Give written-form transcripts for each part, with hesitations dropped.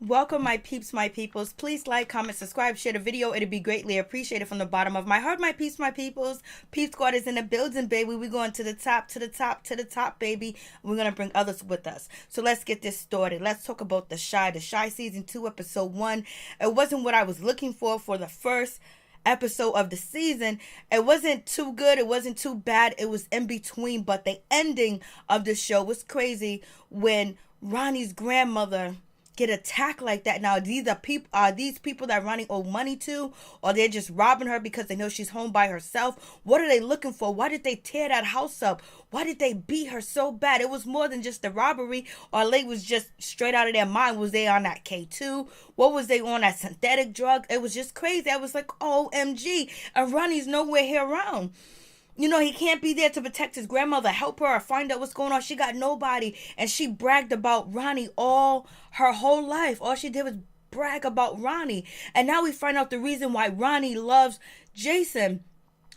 Welcome, my peeps, my peoples. Please like, comment, subscribe, share the video. It'd be greatly appreciated from the bottom of my heart, my peeps, my peoples. Peep Squad is in the building, baby. We're going to the top, to the top, to the top, baby. We're going to bring others with us. So let's get this started. Let's talk about The Shy Season 2, Episode 1. It wasn't what I was looking for the first episode of the season. It wasn't too good. It wasn't too bad. It was in between. But the ending of the show was crazy when Ronnie's grandmother get attacked like that. Now, these people that Ronnie owe money to, or they're just robbing her because they know she's home by herself? What are they looking for? Why did they tear that house up? Why did they beat her so bad? It was more than just the robbery, or they was just straight out of their mind. Was they on that K2? What was they on, that synthetic drug? It was just crazy. I was like, OMG. And Ronnie's nowhere here around. You know, he can't be there to protect his grandmother, help her, or find out what's going on. She got nobody. And she bragged about Ronnie all her whole life. All she did was brag about Ronnie. And now we find out the reason why Ronnie loves Jason.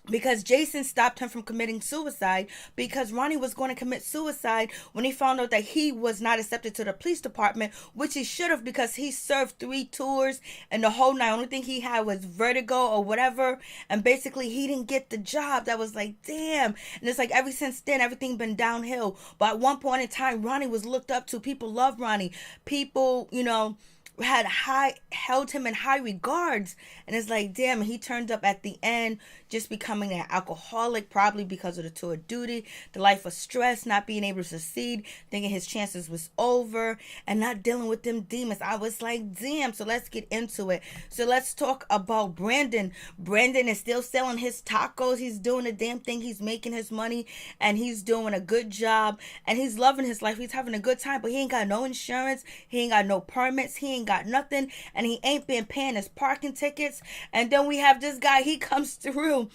Because Jason stopped him from committing suicide, because Ronnie was going to commit suicide when he found out that he was not accepted to the police department, which he should have, because he served 3 tours and the whole night. Only thing he had was vertigo or whatever, and basically he didn't get the job. That was like, damn. And it's like ever since then, everything been downhill. But at one point in time, Ronnie was looked up to. People loved Ronnie. People, held him in high regards. And it's like, damn, he turned up at the end just becoming an alcoholic, probably because of the tour of duty, the life of stress, not being able to succeed, thinking his chances was over, and not dealing with them demons. I was like, damn. So let's get into it. So let's talk about Brandon. Brandon is still selling his tacos. He's doing the damn thing. He's making his money, and he's doing a good job, and he's loving his life. He's having a good time, but he ain't got no insurance. He ain't got no permits. He ain't got nothing, and he ain't been paying his parking tickets. And then we have this guy, he comes through,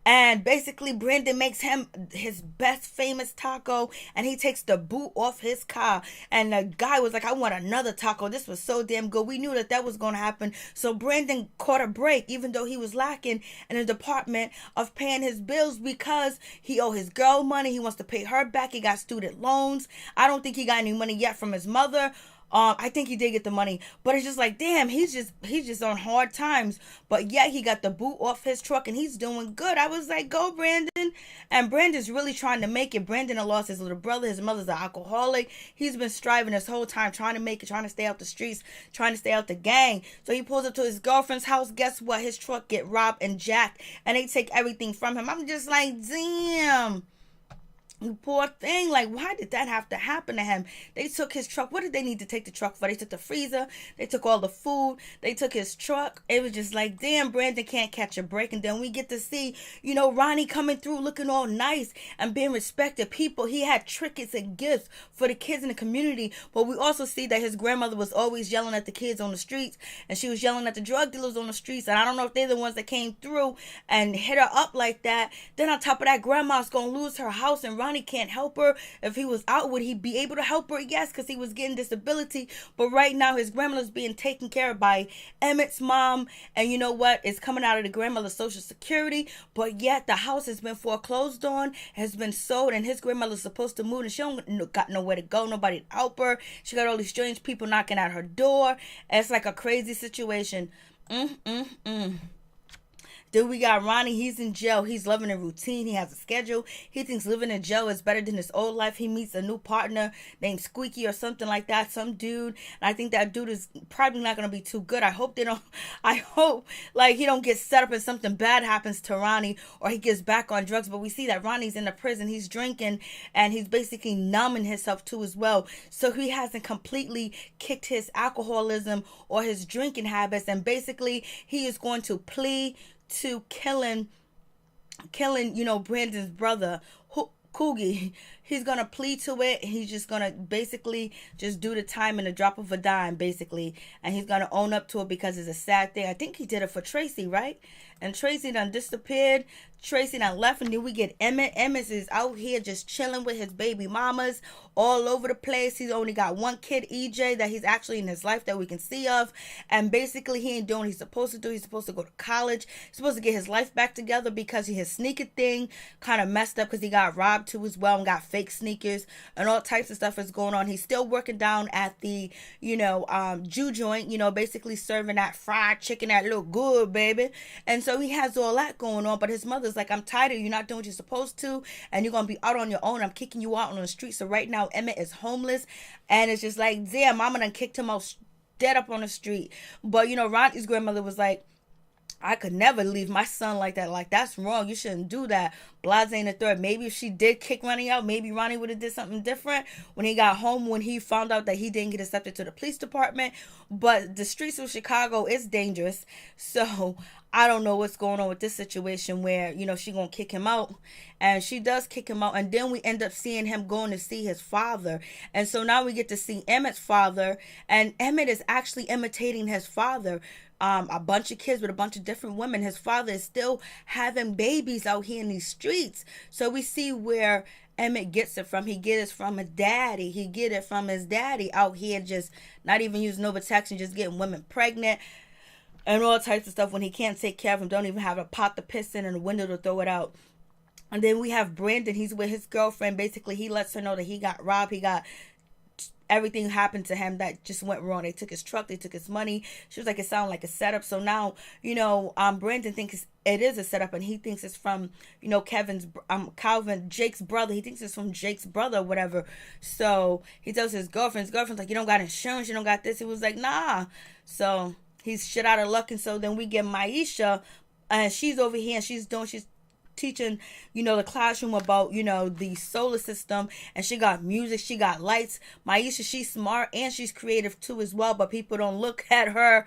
and basically Brandon makes him his best famous taco, and he takes the boot off his car, and the guy was like, I want another taco. This was so damn good. We knew that was going to happen. So Brandon caught a break, even though he was lacking in the department of paying his bills, because he owed his girl money. He wants to pay her back. He got student loans. I don't think he got any money yet from his mother. I think he did get the money, but it's just like, damn, he's just on hard times. But yet he got the boot off his truck, and he's doing good. I was like, go Brandon. And Brandon's really trying to make it. Brandon lost his little brother. His mother's an alcoholic. He's been striving this whole time, trying to make it, trying to stay out the streets, trying to stay out the gang. So he pulls up to his girlfriend's house. Guess what? His truck get robbed and jacked, and they take everything from him. I'm just like, damn. You poor thing. Like, why did that have to happen to him? They took his truck. What did they need to take the truck for? They took the freezer. They took all the food. They took his truck. It was just like, damn, Brandon can't catch a break. And then we get to see, Ronnie coming through looking all nice and being respected. People, he had trinkets and gifts for the kids in the community. But we also see that his grandmother was always yelling at the kids on the streets, and she was yelling at the drug dealers on the streets. And I don't know if they're the ones that came through and hit her up like that. Then on top of that, grandma's going to lose her house, and Ronnie can't help her. If he was out, would he be able to help her? Yes, because he was getting disability. But right now, his grandmother's being taken care of by Emmett's mom. And you know what? It's coming out of the grandmother's Social Security. But yet, the house has been foreclosed on, has been sold, and his grandmother's supposed to move, and she don't got nowhere to go, nobody to help her. She got all these strange people knocking at her door. And it's like a crazy situation. Then we got Ronnie. He's in jail. He's loving a routine. He has a schedule. He thinks living in jail is better than his old life. He meets a new partner named Squeaky or something like that. Some dude. And I think that dude is probably not going to be too good. I hope he don't get set up and something bad happens to Ronnie, or he gets back on drugs. But we see that Ronnie's in the prison. He's drinking, and he's basically numbing himself too as well. So he hasn't completely kicked his alcoholism or his drinking habits. And basically he is going to plea to killing, Brandon's brother, Coogie. He's gonna plead to it. He's just gonna basically just do the time in a drop of a dime, basically, and he's gonna own up to it because it's a sad thing. I think he did it for Tracy, right? And Tracy done disappeared. Tracy done left, and then we get Emmett. Emmett is out here just chilling with his baby mamas all over the place. He's only got one kid, EJ, that he's actually in his life that we can see of. And basically, he ain't doing what he's supposed to do. He's supposed to go to college. He's supposed to get his life back together because his sneaker thing kind of messed up because he got robbed too as well and got fake sneakers, and all types of stuff is going on. He's still working down at the, Jew joint, basically serving that fried chicken that look good, baby. And so he has all that going on, but his mother's like, I'm tired of you not doing what you're supposed to, and you're going to be out on your own. I'm kicking you out on the street. So right now, Emmett is homeless, and it's just like, damn, mama done kicked him out dead up on the street. But, Ronnie's grandmother was like, I could never leave my son like that. Like, that's wrong. You shouldn't do that. Blase in the third. Maybe if she did kick Ronnie out, maybe Ronnie would have did something different when he got home, when he found out that he didn't get accepted to the police department. But the streets of Chicago is dangerous. So I don't know what's going on with this situation where, she gonna kick him out. And she does kick him out. And then we end up seeing him going to see his father. And so now we get to see Emmett's father. And Emmett is actually imitating his father. A bunch of kids with a bunch of different women. His father is still having babies out here in these streets. So we see where Emmett gets it from. He gets it from his daddy. He get it from his daddy out here, just not even using no protection, just getting women pregnant and all types of stuff when he can't take care of them. Don't even have a pot to piss in and a window to throw it out. And then we have Brandon. He's with his girlfriend. Basically, he lets her know that he got robbed. Everything happened to him that just went wrong. They took his truck. They took his money. She was like, it sounded like a setup. So now, Brandon thinks it is a setup, and he thinks it's from, Jake's brother. He thinks it's from Jake's brother or whatever. So he tells his girlfriend's like, you don't got insurance. You don't got this. He was like, nah. So he's shit out of luck. And so then we get Maisha, and she's over here, and she's teaching, the classroom about, the solar system, and she got music, she got lights. Maisha, she's smart and she's creative too as well, but people don't look at her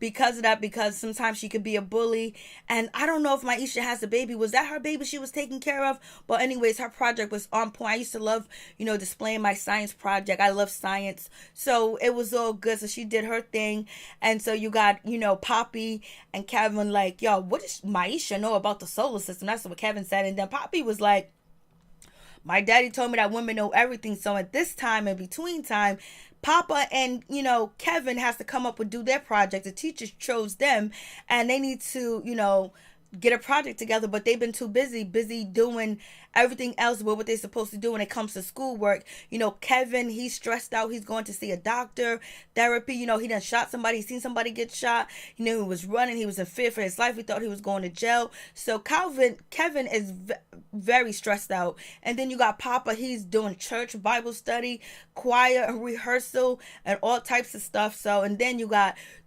because of that, because sometimes she could be a bully. And I don't know if Maisha has a baby. Was that her baby she was taking care of? But anyways, her project was on point. I used to love, displaying my science project. I love science. So it was all good. So she did her thing. And so you got, Poppy and Kevin like, yo, what does Maisha know about the solar system? That's what Kevin said. And then Poppy was like, my daddy told me that women know everything. So at this time, in between time, Papa and, Kevin has to come up and do their project. The teachers chose them, and they need to, get a project together, but they've been too busy doing everything else with what they're supposed to do when it comes to schoolwork. Kevin, he's stressed out. He's going to see a doctor, therapy. He done shot somebody. He's seen somebody get shot. He was running. He was in fear for his life. He thought he was going to jail. So Kevin is very stressed out. And then you got Papa. He's doing church, Bible study, choir, and rehearsal, and all types of stuff. So, and then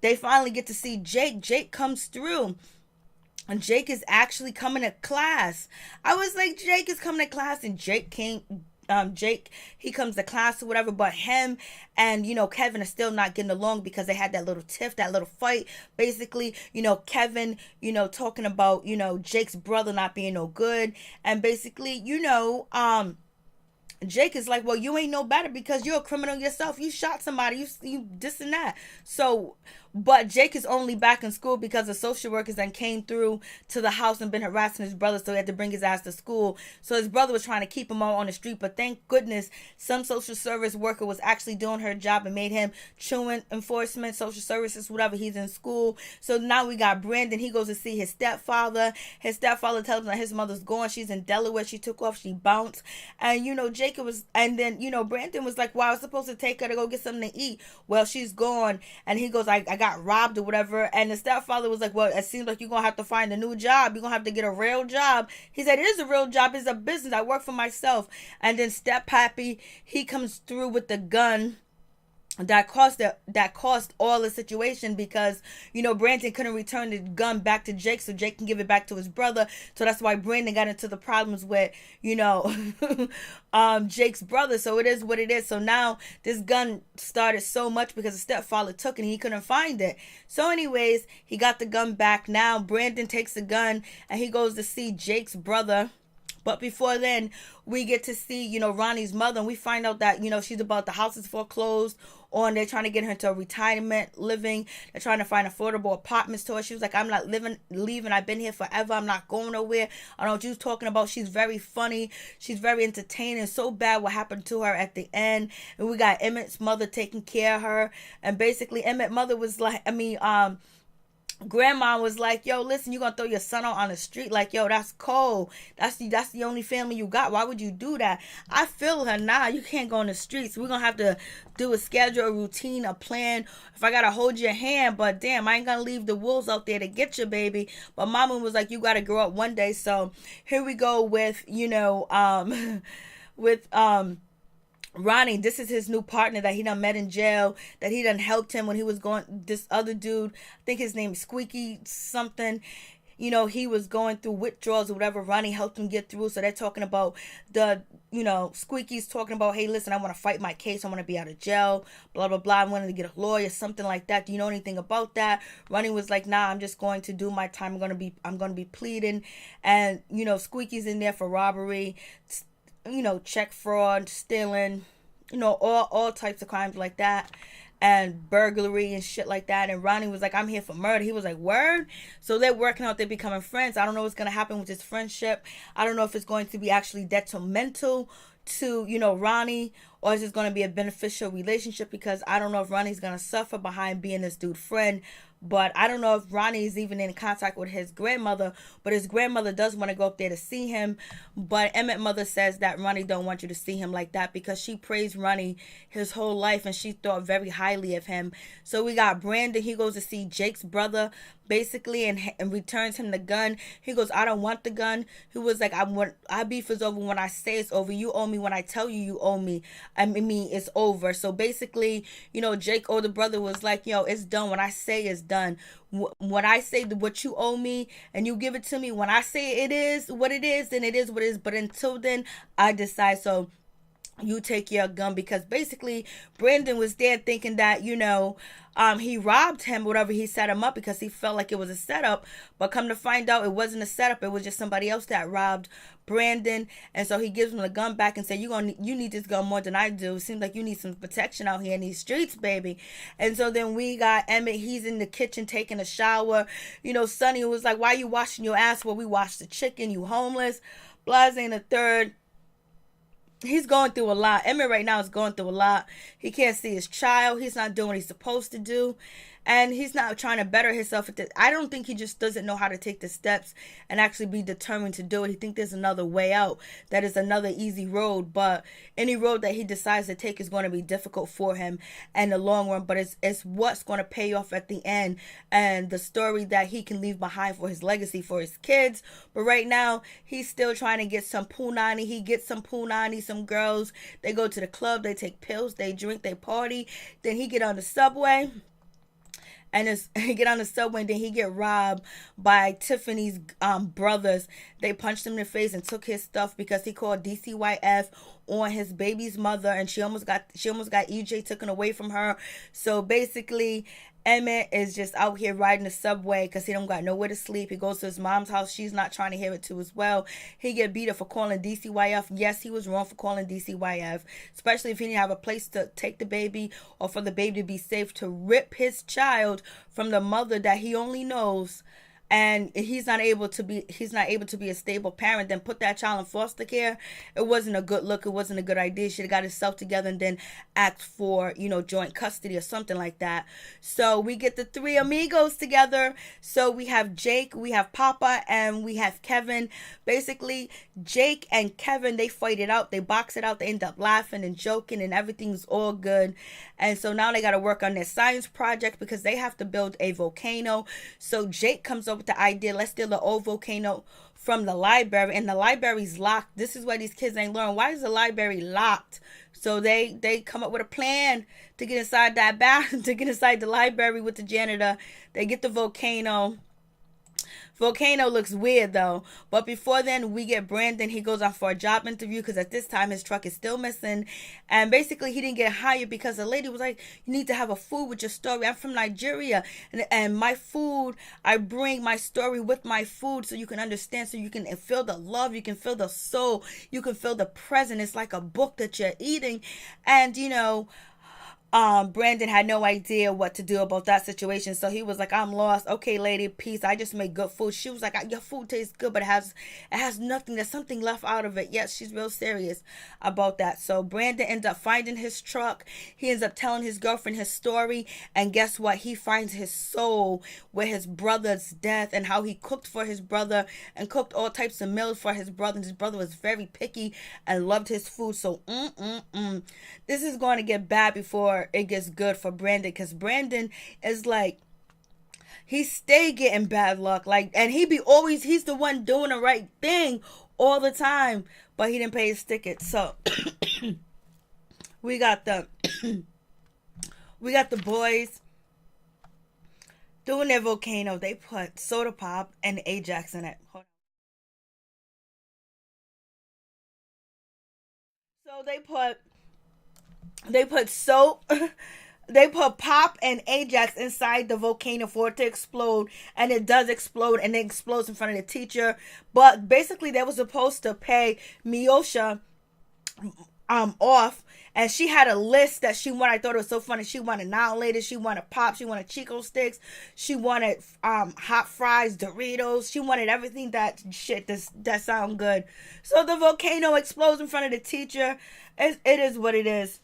they finally get to see Jake. Jake comes through. And Jake is actually coming to class. I was like, Jake is coming to class, and Jake, he comes to class or whatever, but him and, Kevin are still not getting along because they had that little tiff, that little fight. Basically, Kevin, talking about, Jake's brother not being no good. And basically, Jake is like, well, you ain't no better because you're a criminal yourself. You shot somebody, you this and that. So, but Jake is only back in school because the social workers then came through to the house and been harassing his brother, so he had to bring his ass to school. So his brother was trying to keep him out on the street, but thank goodness some social service worker was actually doing her job and made him truant enforcement, social services, whatever. He's in school. So now we got Brandon. He goes to see his stepfather. His stepfather tells him that his mother's gone. She's in Delaware. She took off. She bounced. And, Jacob was, and then, Brandon was like, well, I was supposed to take her to go get something to eat. Well, she's gone. And he goes, I got robbed or whatever. And the stepfather was like, well, it seems like you're going to have to find a new job. You're going to have to get a real job. He said, it is a real job. It's a business. I work for myself. And then Step Pappy, he comes through with the gun. That cost all the situation because, Brandon couldn't return the gun back to Jake so Jake can give it back to his brother. So that's why Brandon got into the problems with, Jake's brother. So it is what it is. So now this gun started so much because the stepfather took it and he couldn't find it. So anyways, he got the gun back. Now Brandon takes the gun and he goes to see Jake's brother. But before then, we get to see, Ronnie's mother, and we find out that, she's about the house is foreclosed on. They're trying to get her into a retirement living. They're trying to find affordable apartments to her. She was like, I'm not leaving. I've been here forever. I'm not going nowhere. I don't know what you're talking about. She's very funny. She's very entertaining. So bad what happened to her at the end. And we got Emmett's mother taking care of her. And basically, Emmett's mother was like, grandma was like, yo, listen, you gonna throw your son out on the street? Like, yo, that's cold. That's the only family you got. Why would you do that? I feel her. Nah, you can't go on the streets. We're gonna have to do a schedule, a routine, a plan. If I gotta hold your hand, but damn, I ain't gonna leave the wolves out there to get you, baby. But mama was like, you gotta grow up one day. So here we go with, with Ronnie. This is his new partner that he done met in jail, that he done helped him when he was going, this other dude, I think his name is Squeaky something, he was going through withdrawals or whatever. Ronnie helped him get through. So they're talking about Squeaky's talking about, hey, listen, I want to fight my case. I want to be out of jail, blah, blah, blah. I wanted to get a lawyer, something like that. Do you know anything about that? Ronnie was like, nah, I'm just going to do my time. I'm going to be pleading. And, Squeaky's in there for robbery, check fraud, stealing, all types of crimes like that, and burglary and shit like that. And Ronnie was like, I'm here for murder. He was like, word? So they're working out, they're becoming friends. I don't know what's going to happen with this friendship. I don't know if it's going to be actually detrimental to, Ronnie, or is it going to be a beneficial relationship, because I don't know if Ronnie's going to suffer behind being this dude's friend. But I don't know if Ronnie is even in contact with his grandmother, but his grandmother does want to go up there to see him. But Emmett mother says that Ronnie don't want you to see him like that, because she praised Ronnie his whole life and she thought very highly of him. So we got Brandon. He goes to see Jake's brother, basically, and returns him the gun. He goes, I don't want the gun. He was like, our beef is over when I say it's over. You owe me when I tell you you owe me. I mean, it's over. So basically, Jake, older brother, was like, yo, it's done. When I say it's done. When I say what you owe me and you give it to me, when I say it is what it is, then it is what it is. But until then, I decide. So you take your gun, because basically Brandon was there thinking that, he robbed him, whatever, he set him up because he felt like it was a setup. But come to find out, it wasn't a setup. It was just somebody else that robbed Brandon. And so he gives him the gun back and said, you need this gun more than I do. It seems like you need some protection out here in these streets, baby. And so then we got Emmett. He's in the kitchen taking a shower. Sonny was like, why you washing your ass? Well, we washed the chicken. You homeless. Blase and the third. He's going through a lot. Emmett right now is going through a lot. He can't see his child. He's not doing what he's supposed to do. And he's not trying to better himself. I don't think he just doesn't know how to take the steps and actually be determined to do it. He thinks there's another way out. That is another easy road. But any road that he decides to take is going to be difficult for him in the long run. But it's what's going to pay off at the end. And the story that he can leave behind for his legacy, for his kids. But right now, he's still trying to get some punani. He gets some punani, some girls. They go to the club. They take pills. They drink. They party. Then he get on the subway. And he get on the subway, and then he get robbed by Tiffany's brothers. They punched him in the face and took his stuff because he called DCYF on his baby's mother, and she almost got EJ taken away from her. So basically, Emmett is just out here riding the subway because he don't got nowhere to sleep. He goes to his mom's house. She's not trying to hear it too as well. He get beat up for calling DCYF. Yes, he was wrong for calling DCYF, especially if he didn't have a place to take the baby or for the baby to be safe, to rip his child from the mother that he only knows. And he's not able to be a stable parent, then put that child in foster care. It wasn't a good look. It wasn't a good idea. Should have got himself together and then act for, joint custody or something like that. So we get the three amigos together. So we have Jake, we have Papa, and we have Kevin. Basically, Jake and Kevin, they fight it out. They box it out. They end up laughing and joking, and everything's all good. And so now they got to work on their science project because they have to build a volcano. So Jake comes up with the idea, let's steal the old volcano from the library, and the library's locked. This is why these kids ain't learn. Why is the library locked? So they come up with a plan to get inside to get inside the library with the janitor. They get the volcano. Volcano looks weird though. But before then, we get Brandon. He goes out for a job interview because at this time his truck is still missing. And basically he didn't get hired because the lady was like, you need to have a food with your story. I'm from Nigeria. And my food, I bring my story with my food so you can understand, so you can feel the love, you can feel the soul, you can feel the present. It's like a book that you're eating. And Brandon had no idea what to do about that situation. So he was like, I'm lost. Okay, lady, peace. I just made good food. She was like, your food tastes good, but it has nothing. There's something left out of it. Yes, she's real serious about that. So Brandon ends up finding his truck. He ends up telling his girlfriend his story. And guess what? He finds his soul with his brother's death and how he cooked for his brother and cooked all types of meals for his brother. And his brother was very picky and loved his food. So, this is going to get bad before it gets good for Brandon, because Brandon is like, he stay getting bad luck, like, and he's the one doing the right thing all the time, but he didn't pay his ticket. So we got the we got the boys doing their volcano. They put soda pop and Ajax in it. So they put soap. They put pop and Ajax inside the volcano for it to explode, and it does explode, and it explodes in front of the teacher. But basically, they were supposed to pay Miosha off, and she had a list that she wanted. I thought it was so funny. She wanted now later. She wanted pop. She wanted Chico sticks. She wanted hot fries, Doritos. She wanted everything that sound good. So the volcano explodes in front of the teacher. It is what it is.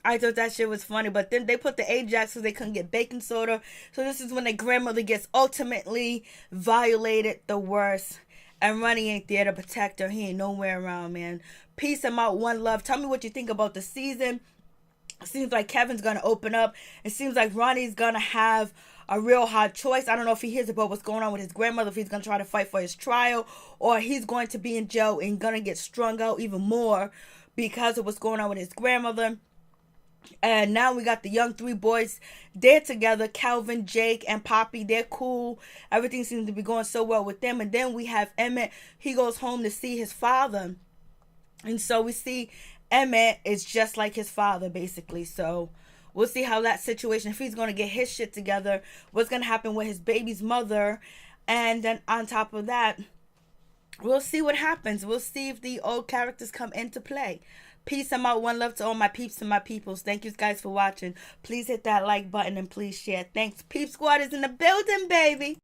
I thought that shit was funny, but then they put the Ajax so they couldn't get baking soda. So this is when their grandmother gets ultimately violated the worst. And Ronnie ain't there to protect her. He ain't nowhere around, man. Peace and out, one love. Tell me what you think about the season. It seems like Kevin's going to open up. It seems like Ronnie's going to have a real hard choice. I don't know if he hears about what's going on with his grandmother, if he's going to try to fight for his trial, or he's going to be in jail and going to get strung out even more because of what's going on with his grandmother. And now we got the young three boys. They're together. Calvin, Jake, and Poppy. They're cool. Everything seems to be going so well with them. And then we have Emmett. He goes home to see his father. And so we see Emmett is just like his father, basically. So we'll see how that situation, if he's going to get his shit together, what's going to happen with his baby's mother. And then on top of that, we'll see what happens. We'll see if the old characters come into play. Peace and out. One love to all my peeps and my peoples. Thank you guys for watching. Please hit that like button and please share. Thanks. Peep Squad is in the building, baby.